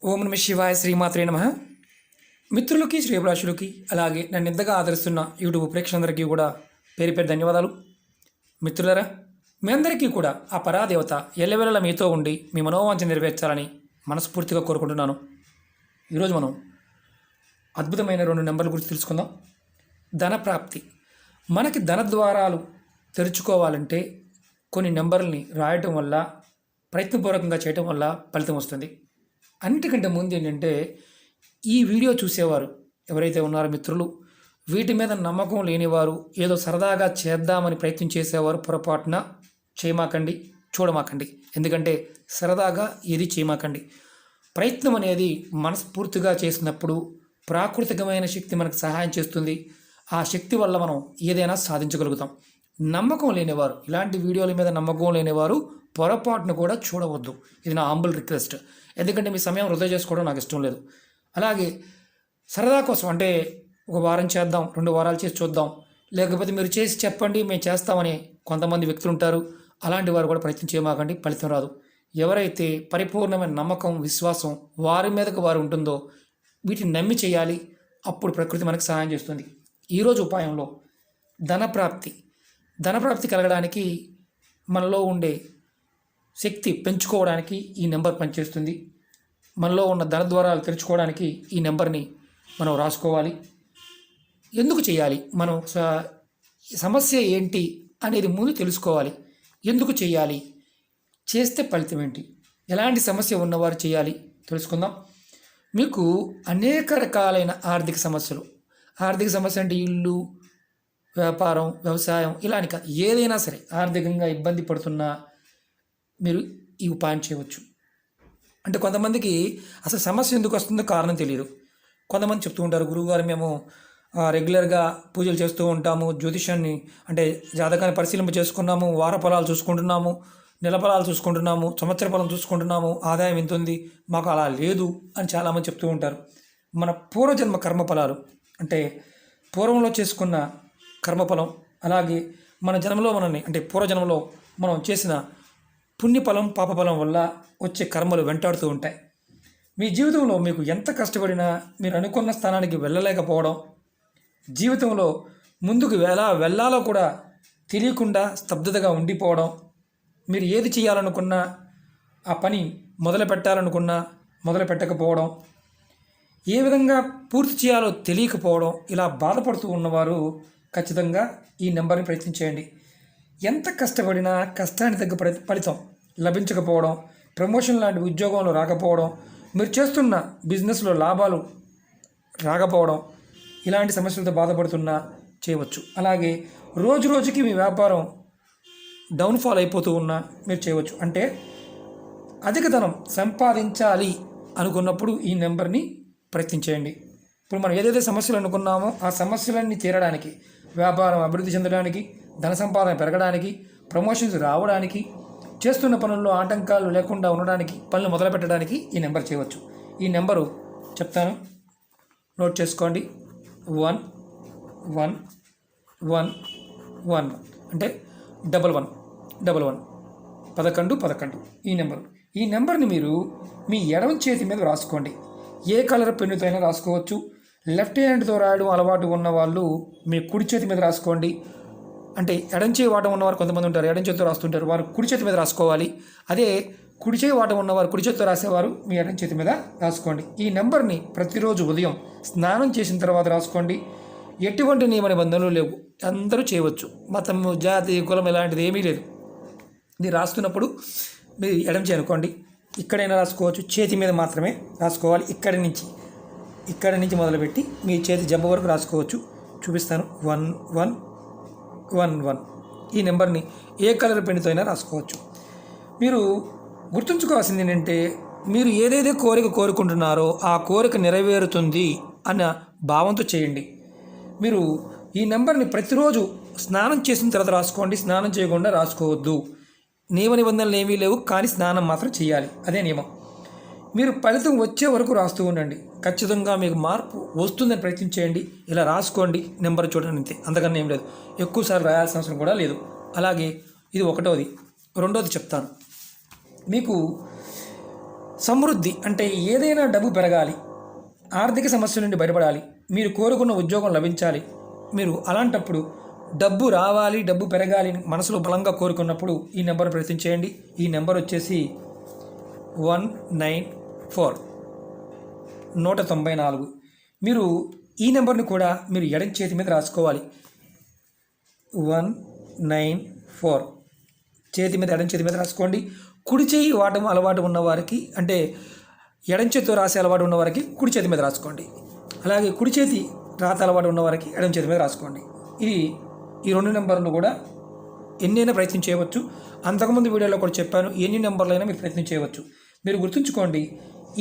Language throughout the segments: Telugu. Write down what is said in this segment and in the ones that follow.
ఓం నమ శివాయ శ్రీమాత్రే నమ. మిత్రులకి శ్రేభిలాషులకి అలాగే నన్ను ఎంతగా ఆదరిస్తున్న యూట్యూబ్ ప్రేక్షకులందరికీ కూడా పేరు పేరు ధన్యవాదాలు. మిత్రులరా, మీ అందరికీ కూడా ఆ పరాదేవత ఎల్లవెల్లలా మీతో ఉండి మీ మనోవాంఛ నెరవేర్చాలని మనస్ఫూర్తిగా కోరుకుంటున్నాను. ఈరోజు మనం అద్భుతమైన 2 నెంబర్ల గురించి తెలుసుకుందాం. ధనప్రాప్తి. మనకి ధన ద్వారాలు తెరుచుకోవాలంటే కొన్ని నెంబర్లని రాయటం వల్ల, ప్రయత్నపూర్వకంగా చేయటం వల్ల ఫలితం వస్తుంది. అన్నిటికంటే ముందు ఏంటంటే, ఈ వీడియో చూసేవారు ఎవరైతే ఉన్నారో మిత్రులు, వీటి మీద నమ్మకం లేనివారు, ఏదో సరదాగా చేద్దామని ప్రయత్నం చేసేవారు పొరపాటున చేయమాకండి, చూడమాకండి. ఎందుకంటే సరదాగా ఏది చేయమాకండి. ప్రయత్నం అనేది మనస్ఫూర్తిగా చేసినప్పుడు ప్రాకృతికమైన శక్తి మనకు సహాయం చేస్తుంది. ఆ శక్తి వల్ల మనం ఏదైనా సాధించగలుగుతాం. నమ్మకం లేనివారు, ఇలాంటి వీడియోల మీద నమ్మకం లేనివారు పొరపాటును కూడా చూడవద్దు. ఇది నా హంబుల్ రిక్వెస్ట్. ఎందుకంటే మీ సమయం వృధా చేసుకోవడం నాకు ఇష్టం లేదు. అలాగే సరదా కోసం, అంటే ఒక వారం చేద్దాం, 2 వారాలు చేసి చూద్దాం, లేకపోతే మీరు చేసి చెప్పండి మేము చేస్తామని కొంతమంది వ్యక్తులు ఉంటారు. అలాంటి వారు కూడా ప్రయత్నం చేయమాకండి, ఫలితం రాదు. ఎవరైతే పరిపూర్ణమైన నమ్మకం, విశ్వాసం వారి మీదకు వారు ఉంటుందో వీటిని నమ్మి చేయాలి. అప్పుడు ప్రకృతి మనకు సహాయం చేస్తుంది. ఈరోజు ఉపాయంలో ధనప్రాప్తి కలగడానికి, మనలో ఉండే శక్తి పెంచుకోవడానికి ఈ నెంబర్ పనిచేస్తుంది. మనలో ఉన్న ధన ద్వారాలు తెరుచుకోవడానికి ఈ నెంబర్ని మనం రాసుకోవాలి. ఎందుకు చేయాలి, మనం సమస్య ఏంటి అనేది ముందు తెలుసుకోవాలి. ఎందుకు చేయాలి, చేస్తే ఫలితం ఏంటి, ఎలాంటి సమస్య ఉన్నవారు చేయాలి తెలుసుకుందాం. మీకు అనేక రకాలైన ఆర్థిక సమస్య అంటే ఇల్లు, వ్యాపారం, వ్యవసాయం ఇలా అని కాదు, ఏదైనా సరే ఆర్థికంగా ఇబ్బంది పడుతున్నా మీరు ఈ ఉపాయం చేయవచ్చు. అంటే కొంతమందికి అసలు సమస్య ఎందుకు వస్తుందో కారణం తెలియదు. కొంతమంది చెప్తూ ఉంటారు, గురువుగారు మేము రెగ్యులర్గా పూజలు చేస్తూ ఉంటాము, జ్యోతిషాన్ని అంటే జాతకాన్ని పరిశీలింప చేసుకున్నాము, వార ఫలాలు చూసుకుంటున్నాము, నెల ఫలాలు చూసుకుంటున్నాము, సంవత్సర ఫలం చూసుకుంటున్నాము, ఆదాయం ఎంత ఉంది, మాకు అలా లేదు అని చాలామంది చెప్తూ ఉంటారు. మన పూర్వజన్మ కర్మఫలాలు, అంటే పూర్వంలో చేసుకున్న కర్మఫలం, అలాగే మన జన్మలో మనల్ని, అంటే పూర్వజన్మలో మనం చేసిన పుణ్యఫలం, పాపఫలం వల్ల వచ్చే కర్మలు వెంటాడుతూ ఉంటాయి. మీ జీవితంలో మీకు ఎంత కష్టపడినా మీరు అనుకున్న స్థానానికి వెళ్ళలేకపోవడం, జీవితంలో ముందుకు ఎలా వెళ్ళాలో కూడా తెలియకుండా స్తబ్దతగా ఉండిపోవడం, మీరు ఏది చేయాలనుకున్నా, ఆ పని మొదలు పెట్టకపోవడం, ఏ విధంగా పూర్తి చేయాలో తెలియకపోవడం, ఇలా బాధపడుతూ ఉన్నవారు ఖచ్చితంగా ఈ నెంబర్ని ప్రయత్నించేయండి. ఎంత కష్టపడినా కష్టానికి తగ్గ ఫలితం లభించకపోవడం, ప్రమోషన్ లాంటి ఉద్యోగంలో రాకపోవడం, మీరు చేస్తున్న బిజినెస్లో లాభాలు రాకపోవడం, ఇలాంటి సమస్యలతో బాధపడుతున్నా చేయవచ్చు. అలాగే రోజు రోజుకి మీ వ్యాపారం డౌన్ఫాల్ అయిపోతూ ఉన్నా మీరు చేయవచ్చు. అంటే అధిక ధనం సంపాదించాలి అనుకున్నప్పుడు ఈ నెంబర్ని ప్రయత్నించేయండి. ఇప్పుడు మనం ఏదైతే సమస్యలు అనుకున్నామో ఆ సమస్యలన్నీ తీరడానికి, వ్యాపారం అభివృద్ధి చెందడానికి, ధన సంపాదన పెరగడానికి, ప్రమోషన్స్ రావడానికి, చేస్తున్న పనుల్లో ఆటంకాలు లేకుండా ఉండడానికి, పనులు మొదలు పెట్టడానికి ఈ నెంబర్ చేయవచ్చు. ఈ నెంబరు చెప్తాను, నోట్ చేసుకోండి. 1111 అంటే 1111 11 ఈ నెంబర్ని మీరు మీ ఎడమ చేతి మీద రాసుకోండి. ఏ కలర్ పెన్నుతో అయినా రాసుకోవచ్చు. లెఫ్ట్ హ్యాండ్తో రాయడం అలవాటు ఉన్న వాళ్ళు మీ కుడి చేతి మీద రాసుకోండి. అంటే ఎడం చేయి వాటం ఉన్నవారు కొంతమంది ఉంటారు, ఎడం చేతితో రాస్తుంటారు, వారు కుడి చేతి మీద రాసుకోవాలి. అదే కుడి చేయి వాటం ఉన్నవారు కుడి చేతితో రాసేవారు మీ ఎడం చేతి మీద రాసుకోండి. ఈ నెంబర్ని ప్రతిరోజు ఉదయం స్నానం చేసిన తర్వాత రాసుకోండి. ఎటువంటి నియమ నిబంధనలు లేవు, అందరూ చేయవచ్చు. మతం, జాతి, కులం ఇలాంటిది ఏమీ లేదు. ఇది రాస్తున్నప్పుడు మీరు ఎడం చేయి అనుకోండి, ఇక్కడైనా రాసుకోవచ్చు, చేతి మీద మాత్రమే రాసుకోవాలి. ఇక్కడి నుంచి మొదలుపెట్టి మీ చేతి జబ్బ వరకు రాసుకోవచ్చు. చూపిస్తాను. 1111 ఈ నెంబర్ని ఏ కలర్ పెన్నుతో అయినా రాసుకోవచ్చు. మీరు గుర్తుంచుకోవాల్సింది ఏంటంటే, మీరు ఏదైతే కోరిక కోరుకుంటున్నారో ఆ కోరిక నెరవేరుతుంది అన్న భావంతో చేయండి. మీరు ఈ నెంబర్ని ప్రతిరోజు స్నానం చేసిన తర్వాత రాసుకోండి, స్నానం చేయకుండా రాసుకోవద్దు. నియమ నిబంధనలు ఏమీ లేవు, కానీ స్నానం మాత్రం చేయాలి, అదే నియమం. మీరు ఫలితం వచ్చే వరకు రాస్తూ ఉండండి. ఖచ్చితంగా మీకు మార్పు వస్తుందని ప్రయత్నం చేయండి. ఇలా రాసుకోండి, నెంబర్ చూడండి, అంతే, అంతకన్నా ఏం లేదు. ఎక్కువసార్లు రాయాల్సిన అవసరం కూడా లేదు. అలాగే ఇది 1వది. 2వది చెప్తాను. మీకు సమృద్ధి అంటే ఏదైనా డబ్బు పెరగాలి, ఆర్థిక సమస్యల నుండి బయటపడాలి, మీరు కోరుకున్న ఉద్యోగం లభించాలి. మీరు అలాంటప్పుడు డబ్బు రావాలి, డబ్బు పెరగాలి అని మనసులో బలంగా కోరుకున్నప్పుడు ఈ నెంబర్ ప్రయత్నం చేయండి. ఈ నెంబర్ వచ్చేసి 194 194. మీరు ఈ నెంబర్ని కూడా మీరు ఎడం చేతి మీద రాసుకోవాలి. 194 ఎడం చేతి మీద రాసుకోండి. కుడి చేయి వాడడం అలవాటు ఉన్నవారికి, అంటే ఎడం చేతితో రాసే అలవాటు ఉన్నవారికి కుడి చేతి మీద రాసుకోండి. అలాగే కుడి చేతి రాత అలవాటు ఉన్నవారికి ఎడం చేతి మీద రాసుకోండి. ఈ 2 నెంబర్లు కూడా ఎన్నైనా ప్రయత్నం చేయవచ్చు. అంతకుముందు వీడియోలో కూడా చెప్పాను, ఎన్ని నెంబర్లైనా మీరు ప్రయత్నం చేయవచ్చు. మీరు గుర్తుంచుకోండి,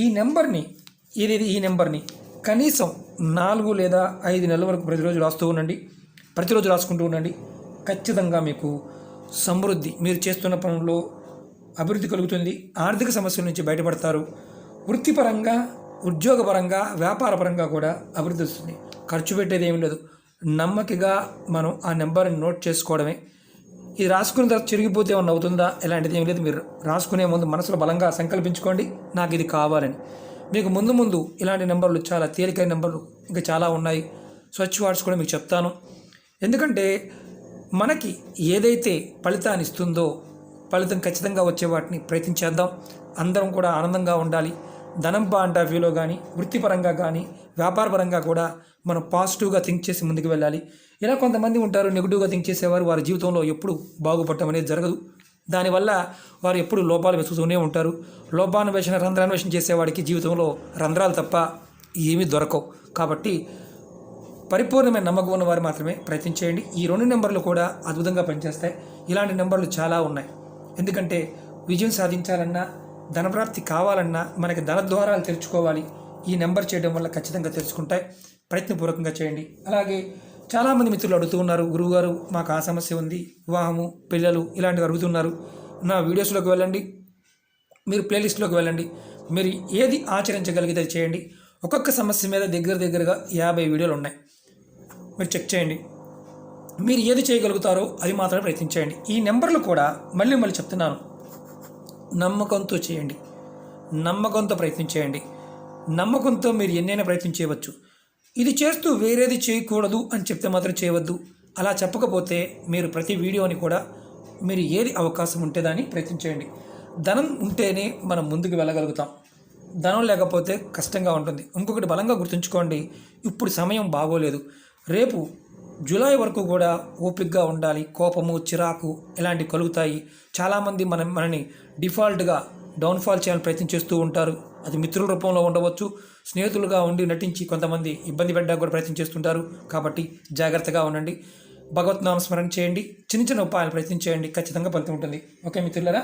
ఈ నెంబర్ని కనీసం 4 లేదా 5 నెలల వరకు ప్రతిరోజు రాసుకుంటూ ఉండండి. ఖచ్చితంగా మీకు సమృద్ధి, మీరు చేస్తున్న పనుల్లో అభివృద్ధి కలుగుతుంది. ఆర్థిక సమస్యల నుంచి బయటపడతారు. వృత్తిపరంగా, ఉద్యోగపరంగా, వ్యాపారపరంగా కూడా అభివృద్ధి వస్తుంది. ఖర్చు పెట్టేది ఏమీ లేదు. నమ్మకిగా మనం ఆ నెంబర్ని నోట్ చేసుకోవడమే. ఇది రాసుకున్న తర్వాత చిరిగిపోతే ఏమన్నా అవుతుందా, ఎలాంటిది ఏమీ లేదు. మీరు రాసుకునే ముందు మనసులో బలంగా సంకల్పించుకోండి, నాకు ఇది కావాలని. మీకు ముందు ఇలాంటి నెంబర్లు, చాలా తేలికైన నెంబర్లు ఇంకా చాలా ఉన్నాయి. స్వచ్ వార్డ్స్ కూడా మీకు చెప్తాను. ఎందుకంటే మనకి ఏదైతే ఫలితాన్ని ఇస్తుందో, ఫలితం ఖచ్చితంగా వచ్చే వాటిని ప్రయత్నించేద్దాం. అందరం కూడా ఆనందంగా ఉండాలి. ధనం పాయింట్ ఆఫ్ వ్యూలో కానీ, వృత్తిపరంగా కానీ, వ్యాపారపరంగా కూడా మనం పాజిటివ్గా థింక్ చేసి ముందుకు వెళ్ళాలి. ఇలా కొంతమంది ఉంటారు నెగిటివ్గా థింక్ చేసేవారు, వారి జీవితంలో ఎప్పుడు బాగుపడటం అనేది జరగదు. దానివల్ల వారు ఎప్పుడు లోపాలు వెతుకుతూనే ఉంటారు. లోపాన్వేషణ, రంధ్రాన్వేషణ చేసేవాడికి జీవితంలో రంధ్రాలు తప్ప ఏమీ దొరకవు. కాబట్టి పరిపూర్ణమైన నమ్మకం ఉన్న వారు మాత్రమే ప్రయత్నం చేయండి. ఈ 2 నెంబర్లు కూడా అద్భుతంగా పనిచేస్తాయి. ఇలాంటి నెంబర్లు చాలా ఉన్నాయి. ఎందుకంటే విజయం సాధించాలన్నా, ధనప్రాప్తి కావాలన్నా, మనకి ధన ద్వారాలు తెరుచుకోవాలి. ఈ నెంబర్ చేయడం వల్ల ఖచ్చితంగా తెరుచుకుంటాయి. ప్రయత్నపూర్వకంగా చేయండి. అలాగే చాలామంది మిత్రులు అడుగుతూ ఉన్నారు, గురువుగారు మాకు ఆ సమస్య ఉంది, వివాహము, పిల్లలు ఇలాంటివి అడుగుతున్నారు. నా వీడియోస్లోకి వెళ్ళండి, మీరు ప్లేలిస్ట్లోకి వెళ్ళండి. మీరు ఏది ఆచరించగలిగితే చేయండి. ఒక్కొక్క సమస్య మీద దగ్గరగా 50 వీడియోలు ఉన్నాయి. మీరు చెక్ చేయండి. మీరు ఏది చేయగలుగుతారో అది మాత్రమే ప్రయత్నించేయండి. ఈ నెంబర్లు కూడా మళ్ళీ చెప్తున్నాను, నమ్మకంతో చేయండి, నమ్మకంతో ప్రయత్నం చేయండి. నమ్మకంతో మీరు ఎన్నైనా ప్రయత్నం చేయవచ్చు. ఇది చేస్తూ వేరేది చేయకూడదు అని చెప్తే మాత్రం చేయవద్దు. అలా చెప్పకపోతే మీరు ప్రతి వీడియోని కూడా మీరు ఏది అవకాశం ఉంటే దాన్ని ప్రయత్నం చేయండి. ధనం ఉంటేనే మనం ముందుకు వెళ్ళగలుగుతాం. ధనం లేకపోతే కష్టంగా ఉంటుంది. ఇంకొకటి బలంగా గుర్తుంచుకోండి, ఇప్పుడు సమయం బాగోలేదు. రేపు జూలై వరకు కూడా ఓపికగా ఉండాలి. కోపము, చిరాకు ఇలాంటివి కలుగుతాయి. చాలామంది మనని డిఫాల్ట్గా డౌన్ఫాల్ చేయాలని ప్రయత్నం చేస్తూ ఉంటారు. అది మిత్రుల రూపంలో ఉండవచ్చు, స్నేహితులుగా ఉండి నటించి కొంతమంది ఇబ్బంది పెట్టడానికి కూడా ప్రయత్నం చేస్తుంటారు. కాబట్టి జాగ్రత్తగా ఉండండి. భగవద్నామ స్మరణ చేయండి. చిన్న ఉపాయాలు ప్రయత్నం చేయండి. ఖచ్చితంగా ఫలితం ఉంటుంది. ఓకే మిత్రులారా,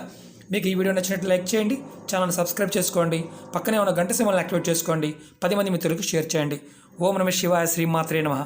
మీకు ఈ వీడియో నచ్చినట్లు లైక్ చేయండి, ఛానల్ని సబ్స్క్రైబ్ చేసుకోండి, పక్కనే ఉన్న గంట సింబల్ని యాక్టివేట్ చేసుకోండి, 10 మంది మిత్రులకు షేర్ చేయండి. ఓం నమః శివాయ. శ్రీమాత్రే నమః.